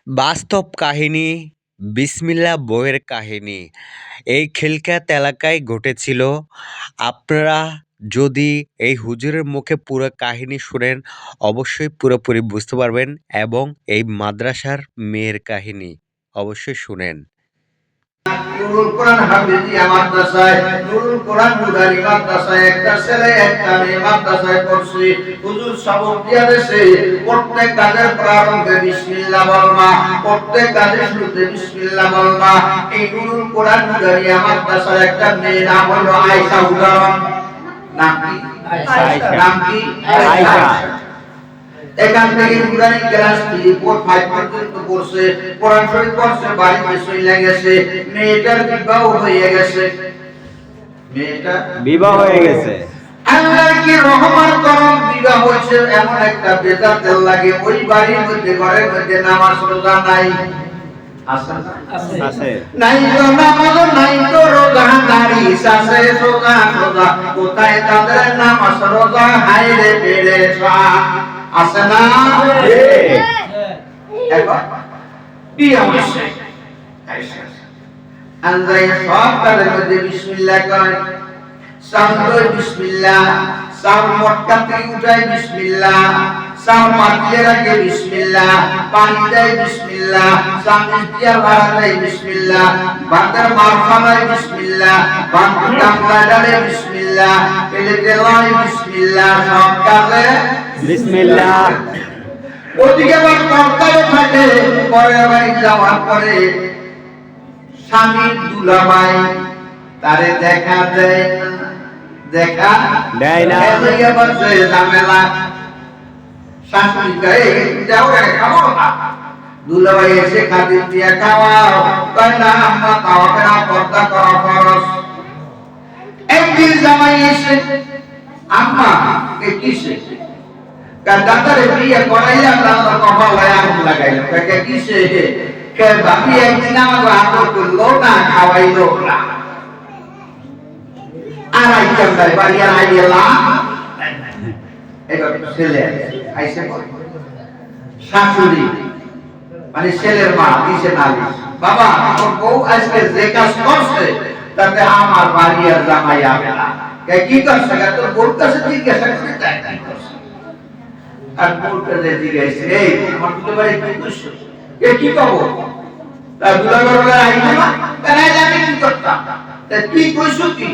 বাস্তব কাহিনী বিসমিল্লাহ বইয়ের কাহিনী। এই খিলখ্যাত এলাকায় ঘটেছিল। আপনারা যদি এই হুজুরের মুখে পুরো কাহিনী শুনেন, অবশ্যই পুরোপুরি বুঝতে পারবেন এবং এই মাদ্রাসার মেয়ের কাহিনী অবশ্যই শুনেন। নুরুল কোরআন হাফেজিয়া মাদ্রাসায়, নুরুল কোরআন নুরানি মাদ্রাসায় একটা ছেলে একটা মেয়ে মাদ্রাসায় পড়ছে। হুজুর সবক দিয়া দেশে প্রত্যেক কাজের প্রারম্ভে বিসমিল্লাহ বলবা, প্রত্যেক কাজের শুরুতে বিসমিল্লাহ বলবা। এই নুরুল কোরআন নুরানি মাদ্রাসায় একটা মেয়ে নাম হলো আয়েশা। উদাহরণ নাম কি? আয়েশা। নাম কি? আয়েশা। এখান থেকে নুরানি ক্লাস 3 4 5 পর্যন্ত পড়ছে, কোরআন শরীফ পড়ছে, বাড়িতে চলে গেছে। মেয়েটার বিবাহ হয়ে গেছে। মেয়েটা বিবাহ হয়ে গেছে। আল্লাহ কি রহমান করম, বিবাহ হয়েছে এমন একটা বেজাতের লাগে ওই বাড়ির মধ্যে ঘরের মধ্যে নামাজ রোজা নাই। আছে। নাই তো নামাজ নাই তো রোজা, দাড়ি আছে রোজা রোজা, কোথায় তাদের নামাজ রোজা? হায় রে বেড়ে আছে না? এখন বিয়ে হয়েছে, আন্দাই সব কাজের মধ্যে বিসমিল্লাহ কয়। সামনে বিসমিল্লাহ, সাম মটকা থেকে উঠায় বিসমিল্লাহ, সাম মাটিয়ে রাখে বিসমিল্লাহ, পানি দেয় বিসমিল্লাহ, সামনে দিয়া ভাড়া দেয় বিসমিল্লাহ, বান্দার মারফানায় বিসমিল্লাহ, বান্দার কামলা ডালে বিসমিল্লাহ, পেলেতে লয় বিসমিল্লাহ, সব কাজে বিসমিল্লাহ। ওদিকে আবার কর্তাও থাকে। পরের বাড়ি যাওয়ার পরে স্বামীর দুলাভাই তারে দেখা দেয় না, দেখা দেয় না। ঝামেলা। শাশুড়ি গায়ে যাও রে, খাবো না। দুলাভাই এসে খাদিম দিয়া খাওয়াও, কয় না আম্মা খাওয়াবে না, পর্দা করা ফরজ। একদিন জামাই এসে, আম্মা এ কিসে? দাদারে বিয়ে করাইয়া দাদা কপালে আগুন লাগাইল। কাকে কিসে? কে বাপি একদিন আমাকে আদর করলো না, খাওয়াইলো না। আর আইতাম নাই বাড়ি আর আইলাম। এবার ছেলে আইসে শাশুড়ি মানে ছেলের মা দিছে নালিশ, বাবা তোর বউ আজকে যে কাজ করছে তাতে আমার বাড়ি আর জামাই হবে না। কি করছে? তোর বউর কাছে জিজ্ঞাসা করে তাই তাই করছে। আর বউটা যে জিজ্ঞাসা, এই আমার দুলাভাই কি করছে? এ কি করবো? তার দুলাভাই বলে আইতো না, কেন আমি কি করতাম? তা তুই কইছো কি?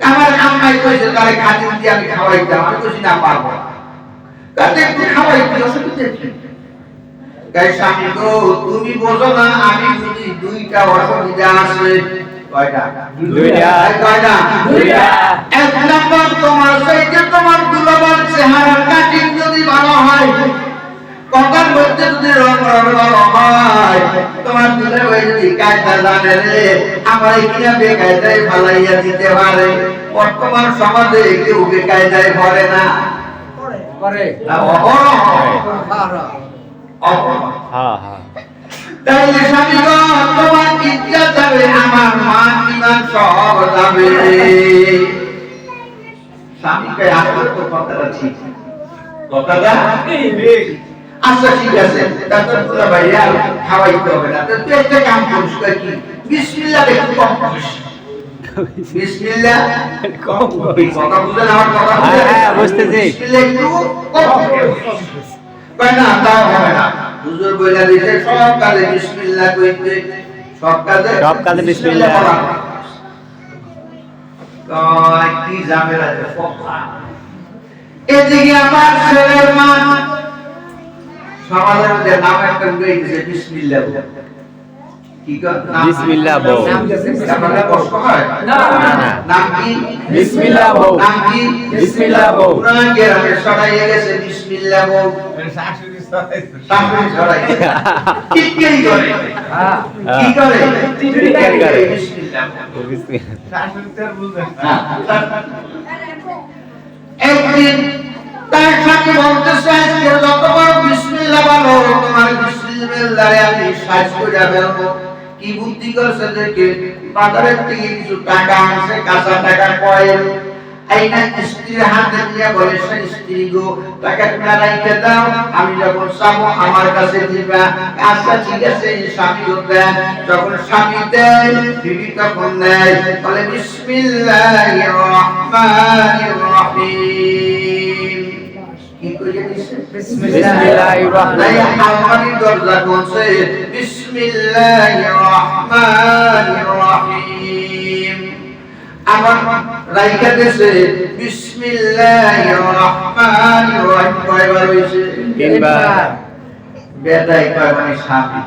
আমার আম্মাই কইছে তারে খাদিম দিয়ে আমি খাওয়াইতাম। আমি কইছি না, পারবো না। কাতে একটু খাওয়াইতে অসুবিধা কি? তাই স্বামী গো, তুমি বোঝো না, আমি বুঝি। দুইটা অসুবিধা আছে। কয়টা? দুইটা। কয়টা? দুইটা। এক নাম্বার, তোমার সাইতে তোমার দুলাভাইয়ের চেহারার কাটিং যদি ভালো হয়, কথার মধ্যে যদি রং ভালো হয়, তোমার দুলাভাই যদি কায়দা জানে রে, আমার কিনা বেকায়দায় ফালাইয়া দিতে পারে। বর্তমান সমাজে কেউ বেকায়দায় ভরে না, করে হ্যাঁ হ্যাঁ। তাইলে স্বামী গো, তোমার ইচ্ছা যাবে, আমার মান ইমান সব যাবে। স্বামীকে আসলে তো কথাটা ঠিক, কথাটা ঠিক। আচ্ছা ঠিক আছে, তারপর তোরা ভাই আর খাওয়াইতে হবে না। তুই একটা কাম করিস, কি বিসমিল্লাহ একটু কম করিস। বিসমিল্লাহ কম করিস, কথা বুঝেন আমার কথা? হ্যাঁ বুঝতেছি। বিসমিল্লাহ একটু কম করিস। কয় না, তাও হবে না। হুজুর বইলা দিয়েছে সব কাজে বিসমিল্লাহ কইতে, সব কাজে বিসমিল্লাহ বলা। কয় কি ঝামেলা যে ফকা। এদিকে আমার ছেলের মা সমাজের মধ্যে নাম একটা উড়ে দিয়েছে বিসমিল্লাহ। কি নাম? বিসমিল্লাহ বউ। আপনাদের কষ্ট হয় না? নাম কি? বিসমিল্লাহ বউ। নাম কি? বিসমিল্লাহ বউ। পুরান গ্রামে ছড়াইয়ে গেছে বিসমিল্লাহ বউ। শাশুড়ি ছড়াই টিটকারি করে। কি করে? টিটকারি করে বিসমিল্লাহ বউ। শাশুড়ি তো বুঝে না। একদিন তার সাথে বলতেছে, আজকে যতবার বিসমিল্লাহ বলো, তোমার বিসমিল্লাহরে আমি সাজ করে ফেলবো। কি বুদ্ধি করছে দেখে বাজারের থেকে কিছু টাকা আনছে, কাঁচা টাকা কয়েল, এই না স্ত্রীর হাতে দিয়ে বলে স্ত্রী গো টাকা তুমি রাইখে দাও, আমি যখন চাবো আমার কাছে দিবা। আচ্ছা ঠিক আছে, স্বামী দেন। যখন স্বামী দেয় বিবি তখন দেয়, বলে বিসমিল্লাহির রহমানির রহিম। কি কইয়া দিছে? বিসমিল্লাহির রহমানির রহিম। আলমারির দরজা খুলছে, বিসমিল্লাহির রহমানির রহিম। আবার রাইখা দেশে বিসমিল্লাহির রহমানির রহিম কয়বার হইছে? তিনবার। বেদাই কয় মানে স্বামী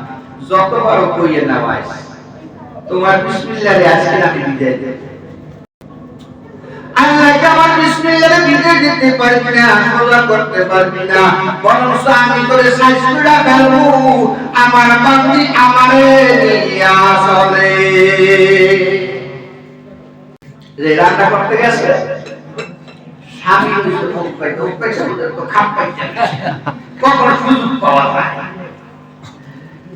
যতবার কইয়ে নেওয়াই তোমার বিসমিল্লাহরে আজকে আমি বিদায় দেব। আল্লাহকে আমার বিসমিল্লাহরে বিদায় দিতে পারবি না, সোজা করতে পারবি না, বরং আমি তোরে শাস্তিটা ফেলবো। আমার বান্দি আমারে নিয়া চলে। যে রান্না করতে গেছে স্বামী হইছে মুখ পাইতে, মুখ পাইছে তো খাপ পাইছে, কখন সুযোগ পাওয়া যায়।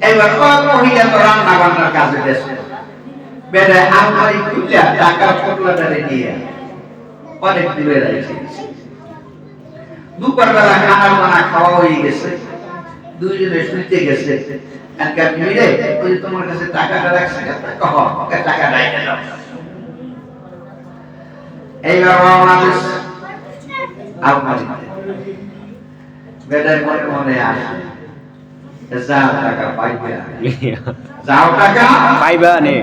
এবার মহিলা তো রান্না বান্নার কাজে গেছে, বেড়ে আলমারি খুলে টাকার পোটলাটারে নিয়ে অনেক দূরে রয়েছে। দুপুর বেলা খানা বানা খাওয়া হয়ে গেছে, দুইজনে শুইতে গেছে। তোমার কাছে টাকাটা রাখছি, টাকা নাই গেল। এইবার বাংলাদেশ আলমারিতে বেড়ায় মনে মনে আসে, যাও টাকা পাইবে, যাও টাকা পাইবা নে।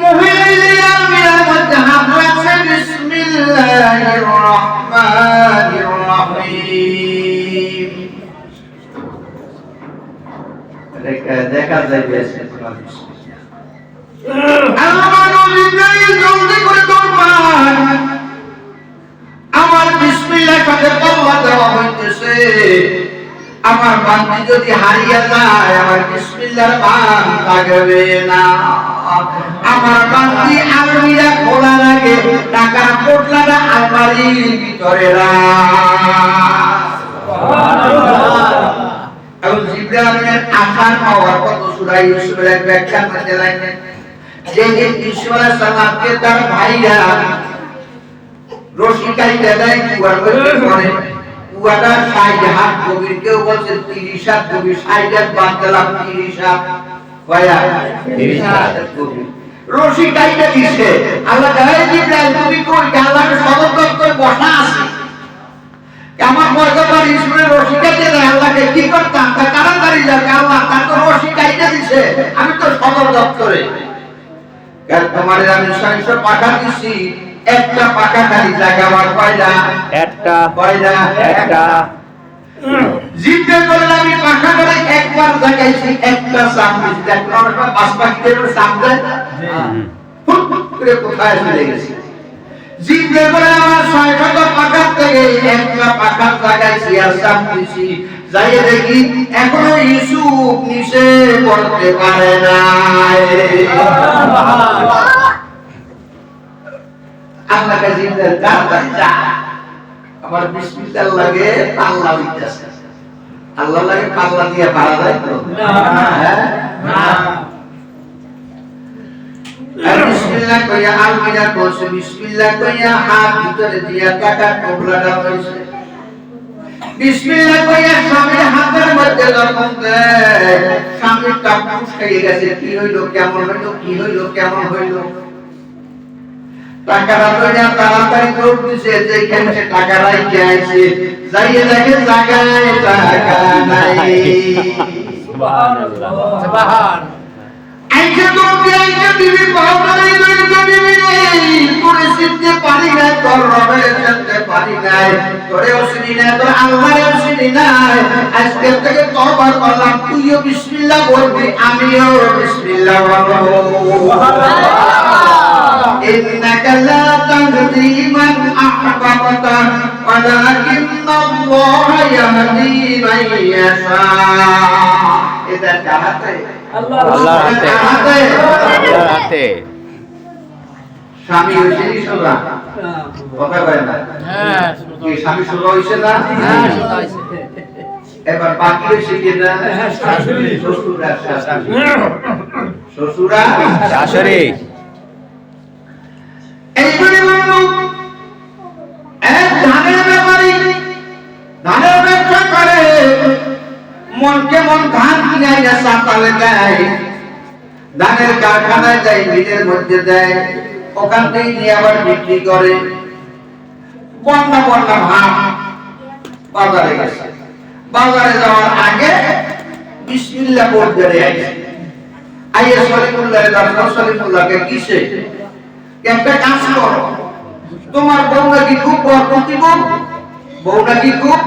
মহিলা মিলার মধ্যে হাত রাখছে, বিসমিল্লাহির রহমানির রহিম। দেখা যায় বেশি তোমার আমার বিসমিল্লাহ কাছে পাওয়া দেওয়া হইতেছে। আমার বান্দি যদি হারিয়ে যায় আমার বিসমিল্লাহর মান থাকবে না। আমার বান্দি আলমিরা খোলা লাগে, টাকার পোটলাটা আলমারির ভিতরে এবং জিবরাইলের আসার পাওয়ার কত সূরা ইউসুফের এক ব্যাখ্যার মধ্যে লাইনে যে ইউসুফ আলাইহিস সালামকে তার ভাইরা রশি কাইটা দেয় কুয়ার মধ্যে পড়ে। কুয়াটা ৬০ হাত গভীর, কেউ বলছে ৩০ হাত গভীর, ৬০ হাত বাদ দিলাম ৩০ হাত, কয়া ৩০ হাত গভীর। রশি কাইটা দিছে, আল্লাহ কয় জিবরাইল তুমি কই? আল্লাহর সদর দপ্তরে বসা আছে। আমার পয়গম্বর ইসমাইল রশি কাইটা দেয়, আল্লাহকে কি করতাম? তাড়াতাড়ি যাও, আল্লাহ তার তো রশি কাইটা দিছে, আমি তো সদর দপ্তরে। কাল তোমারে আমি ৬০০ পাঠা দিছি, একটা পাকা খালি জায়গা আমার কয়টা? একটা। কয়টা? একটা। জিজ্ঞেস করলে আমি পাকা করে একবার জায়গাইছি, একটা সাপ দিছি, একটা আমরা পাঁচ পাখিদের সাপ দেয় ফুট করে কোথায় চলে গেছে। জিজ্ঞেস করে আমার ৬০০ পাকা থেকে একটা পাকা জায়গাইছি আর সাপ দিছি, যাই দেখি এখনো ইউসুফ নিচে পড়তে পারে না। আল্লাহ কাছে তাড়াতাড়ি যা, আমার বিসমিল্লাহ লাগে পাল্লা হইতাছে। আল্লাহ লাগে পাল্লা দিয়ে পারা যায় তো না। বিসমিল্লাহ কইয়া আলমিরা করছে, বিসমিল্লাহ কইয়া হাত ভিতরে দিয়া টাকার টুকরাটা হইছে। বিসমিল্লাহ কইয়া স্বামীর হাতের মধ্যে যখন দেয়, স্বামীর কাপুস খেয়ে গেছে। কি হইলো, কেমন হইলো, কি হইলো, কেমন হইলো? টাকাটা লইয়া তাড়াতাড়ি দৌড় দিছে, যেখানে সে টাকা রাইখে আইছে, যাইয়ে দেখে জায়গায় টাকা নাই। সুবহানাল্লাহ সুবহান। আইছে দৌড় দিয়ে আইছে বিবি পাউডারে লইছে, বিবি তোরে চিনতে পারি না, তোর রবের চিনতে পারি নাই, তোরেও চিনি না, তোর আল্লাহরেও চিনি নাই। আজকে থেকে তওবা করলাম, তুইও বিসমিল্লাহ বলবি, আমিও বিসমিল্লাহ বলবো। সুবহানাল্লাহ। إنك لا تهدي من أحببت ولكن الله يهدي من يشاء। إذا كانت আল্লাহর হাতে। স্বামী হইছে নি সোজা? কথা কয় না? হ্যাঁ, কি স্বামী সোজা হইছে না? হ্যাঁ, সোজা হইছে। এবার বাকি হইছে কি না? শাশুড়ি, শ্বশুর আর শাশুড়ি। শ্বশুর আর শাশুড়ি। এইবারে বলবো কেমন ধান কিনে এনে চাতালে দেয়, ধানের কারখানায় যায়, মিলের মধ্যে দেয়, ওখান থেকে নিয়ে আবার বিক্রি করে। বন্যা বন্যা ভাব বাজারে গেছে, বাজারে যাওয়ার আগে বিসমিল্লাহ বলতে আইছে। আইয়া সলিমুল্লাহর দাদা সলিমুল্লাহকে কিসে, একটা কাজ করো, তোমার বউ নাকি খুব বরকতি বউ, বউ নাকি খুব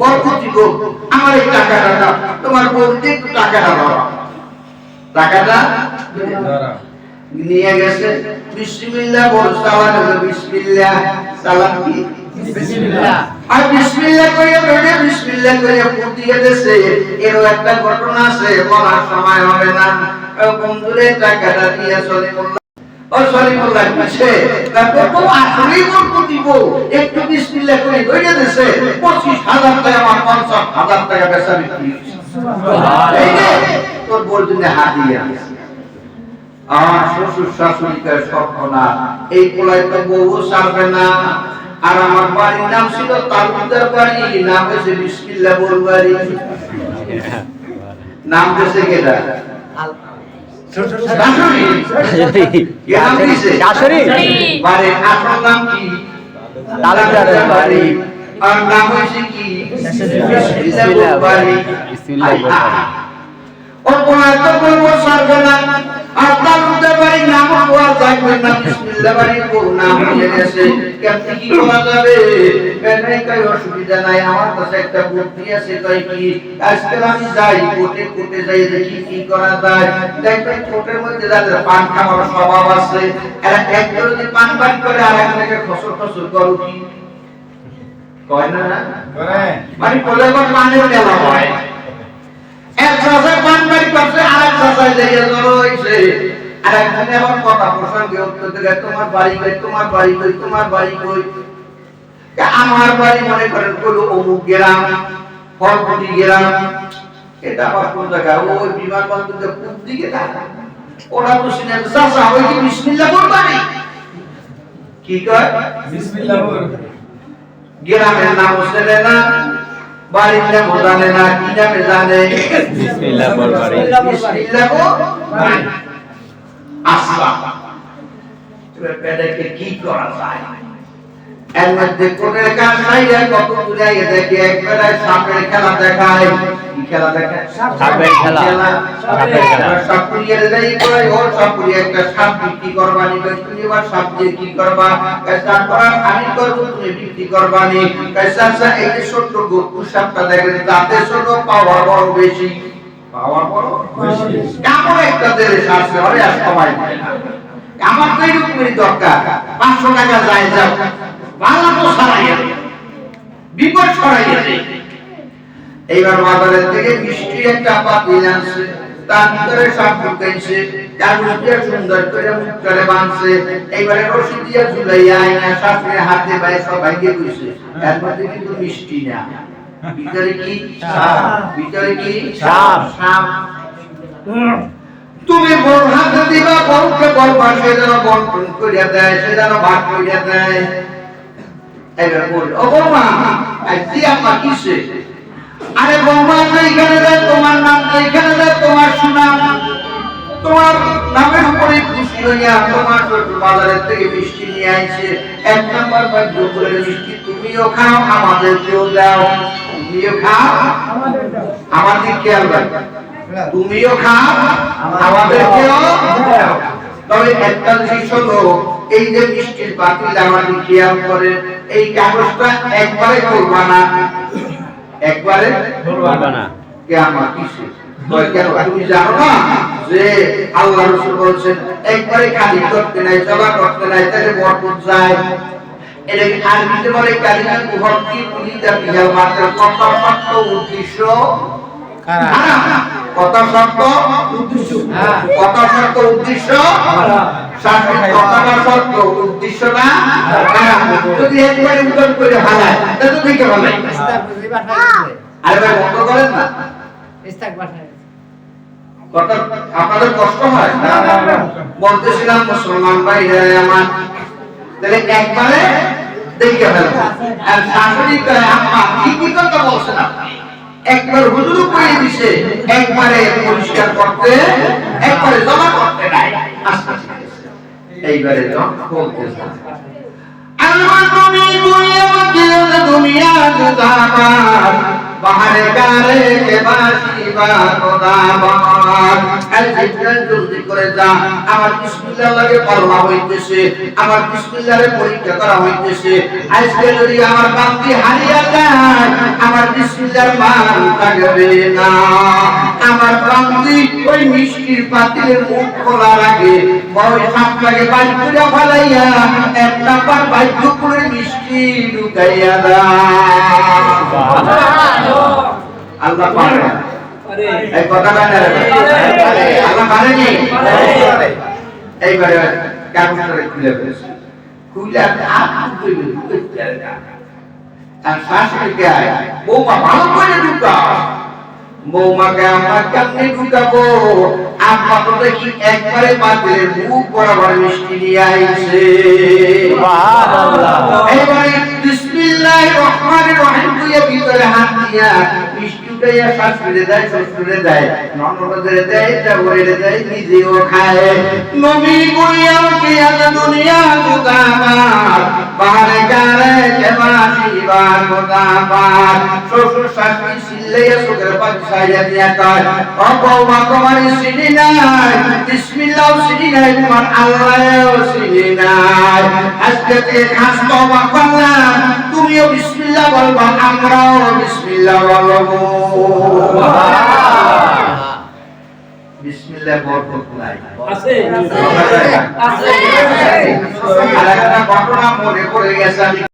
বরকতি বউ, আমার এই টাকাটা দাও, তোমার বউকে একটু টাকাটা দাও। টাকাটা নিয়ে গেছে, বিসমিল্লাহ বল, সালাম হলো বিসমিল্লাহ, সালাম কি বিসমিল্লাহ, আর বিসমিল্লাহ কইয়া বলে বিসমিল্লাহ কইয়া ফুট দিয়ে দেছে। এরও একটা ঘটনা আছে, বলার সময় হবে না। বন্ধুরে টাকাটা দিয়ে সলিমুল্লাহ, ও সলিমুল্লাহ কিসে, তারপর তো আসলেই বরকতি বউ, একটু বিসমিল্লাহ করে ধরে দেছে, 25,000 টাকা আমার 50,000 টাকা বেচা বিক্রি হয়েছে। এই যে তোর বউর জন্য হাদিয়া। আমার শ্বশুর শাশুড়িকে সর্বনা, এই পোলায় তো বউ ছাড়বে না। আর আমার বাড়ির নাম ছিল তালুকদার বাড়ি, নাম হয়েছে বিসমিল্লাহ বল বাড়ি। নাম দিয়েছে কেটা? শাশুড়ি। কি নাম দিয়েছে? শাশুড়ি। বাড়ির আসল নাম কি? তালুকদার বাড়ি। আর নাম হয়েছে কি? বিসমিল্লাহ বল বাড়ি। বিসমিল্লাহ বল বাড়ি। ওর পোলায় তো বলবো ছাড়বে না, আর তালুকদার বাড়ির নাম হওয়া যাবে না, বিসমিল্লাহ বাড়ির বউ নাম হয়ে গেছে। কেমনি কি করা যাবে? বেটাই কই অসুবিধা নাই, আমার কাছে একটা বুদ্ধি আছে। কই কি, আজকে আমি যাই কোটে কোটে যাই, দেখি কি করা যায়। দেখবেন কোটের মধ্যে যাদের পান খাওয়ার স্বভাব আছে, এরা একজন যদি পান পান করে আর একজনকে খসর খসর করো কি কয় না? মানে কোলে কোন পানের মেলা হয়, এক চাষে পান বাড়ি করছে, আর এক চাষায় যাইয়া জড়ো হইছে, আর একজনে আবার কথা প্রসঙ্গে উত্তর দিলে, তোমার বাড়ি কই, তোমার বাড়ি কই, তোমার বাড়ি কই। আমার বাড়ি মনে করেন কোনো অমুক গ্রাম, ফলপতি গ্রাম। এটা আবার কোন জায়গা? ওই বিমানবন্দরের পূব দিকে না, ওরা তো শুনে চাষা ওই কি বিসমিল্লাহ বল বাড়ি। কি কয়? বিসমিল্লাহ বল। গ্রামের নাম ছেলে না, বাড়ির নাম জানে না, কি নামে জানে? বিসমিল্লাহ বল বাড়ি। বিসমিল্লাহ বল বাড়ি। আসলা এবার পেটাকে কি করা যায়? এর মধ্যে কোনের কাজ নাই, কত দূরে দেখে একবারে সাপের খেলা দেখায়। কি খেলা দেখায়? সাপের খেলা। সাপের খেলা। সাপুরিয়ার যাই কই, ওর সাপুরি একটা সাপ বিক্রি করবানি, কই তুমি এবার সাপ দিয়ে কি করবা? কাজটা করার আমি করব, তুমি বিক্রি করবানি। কাজটা এই যে ছোট গপু সাপটা দেখেন, তাতে ছোট পাওয়ার বড় বেশি, পাওয়ার বড় বেশি। কেমন একটা দেশ আছে, আরে আর সবাই বলে না। আমার তো এরকমই দরকার, 500 টাকা যায় যাও, ভালো তো ছড়াইয়া দে, বিপদ ছড়াইয়া দে। এইবার বাজারের থেকে মিষ্টি একটা পাতিল আনছে, তার ভিতরে সব ঢুকাইছে, তার মধ্যে সুন্দর করে মুখ করে বাঁধছে। এইবারে রশি দিয়ে ঝুলাইয়া আইনা শাশুড়ি হাতে পায়ে সব ভাঙিয়ে দিয়েছে। এর মধ্যে কিন্তু মিষ্টি না, ভিতরে কি সাপ, ভিতরে কি সাপ। সাপ তুমি বড় হাতে দিবা, বড়কে বলবা, সে যেন বন্টন করিয়া দেয়, সে যেন ভাগ করিয়া দেয়। এবার বলি, ও বৌমা আজকে আমার কিসে? আরে বৌমা তো এখানে দেয়, তোমার নাম তো এখানে দেয়, তোমার সুনাম, তোমার নামের উপরে খুশি হইয়া তোমার বাজারের থেকে মিষ্টি নিয়ে আইছে। 1 নাম্বার বাদ্য করে মিষ্টি তুমিও খাও, আমাদেরকেও দাও। তুমিও খাও, আমাদের খেয়াল রাখো, তুমিও খাও, আমাদেরকেও দাও। তবে একটা জিনিস হলো, এই যে মিষ্টির পাতিল আমাদের খেয়াল করে, এই কাগজটা একবারে করবা না, একবারে করবা না। কে আমার কিসে? তুমি জানো না যে আল্লাহ রাসূল বলেছেন, একবারে খালি করতে নাই, জমা করতে নাই, তাহলে বরকত যায়। এটাকে আরবিতে বলে কালিমা মুহাক্কি কুলিদা বিহাল মাত্র কত শর্ত উদ্দেশ্য খারাপ, কত শর্ত উদ্দেশ্য, কত শর্ত উদ্দেশ্য শাস্ত্রের কতটা শর্ত উদ্দেশ্য না খারাপ। যদি একবারে উত্তর করে হালায় তাহলে তো দেখে ভালো। আরে ভাই বন্ধ করেন না, কথা আপনাদের কষ্ট হয় না? বলতেছিলাম মুসলমান ভাইরা আমার, তাহলে একবারে দেখে ফেলবো। আর শাশুড়ি কয়, আম্মা কি কি কথা বলছেন আপনি? একবার হুজুর করে দিছে, একবারে পরিষ্কার করতে, একবারে জমা করতে নাই। আচ্ছা ঠিক আছে, এইবারে জন বলতেছে আল্লাহ তুমি গুয়ে মকিল দুনিয়া জুদাবাদ বাহারে গারে কে বাসি বা খোদাবাদ। আরে জিব্রাইল জলদি করে যা, আমার বিসমিল্লাহ লাগে পড়া হইতেছে, আমার বিসমিল্লাহরে পরীক্ষা করা হইতেছে। আজকে যদি আমার বান্দি হারিয়ে যায়, আমার বিসমিল্লাহর মান থাকবে না। আমার বান্দি ওই মিষ্টির পাতিলের মুখ খোলা রাখে, ওই সাপটাকে বাইর করে ফেলাইয়া এক নাম্বার বাধ্য করে মিষ্টি ঢুকাইয়া দাও। আল্লাহ পারে না, এই কথাটা না রে, আল্লাহ পারে নি। এইবারে কাগজটা খুলে ফেলেছে, খুলে আপনি আর শাশুড়িকে বৌমা ভালো করে ঢুকাও। বৌমাকে আমরা কেমনি ঢুকাবো? আব্বা তো দেখি একবারে পাতিলের মুখ বরাবর মিষ্টি নিয়ে আইছে। এবারে বিসমিল্লাহির রহমানির রহিম দিয়ে ভিতরে হাত দিয়া মিষ্টি উঠাইয়া শাশুড়ি দেয়, শ্বশুরে দেয়, ননদদের দেয়, দেবরে দেয়, নিজেও খায়। নবী কইয়া কি আজ দুনিয়া জুদাবাদ বাহারে গারে কেবাসি বা খোদাবাদ। শ্বশুর শাশুড়ি সিল্লাইয়া চোখের পানি ছাইয়া দিয়া কয়, ও বৌমা তোমার চিনি নাই, বিসমিল্লাহ চিনি নাই, তোমার আল্লাহও চিনি নাই। আজকে থেকে খাস তওবা করলাম, তুমিও বিসমিল্লাহ বলবা, আমরাও বিসমিল্লাহ বলবো। বিসমিল্লাহ বরকত নাই আছে, আছে। আর একটা ঘটনা মনে পড়ে গেছে।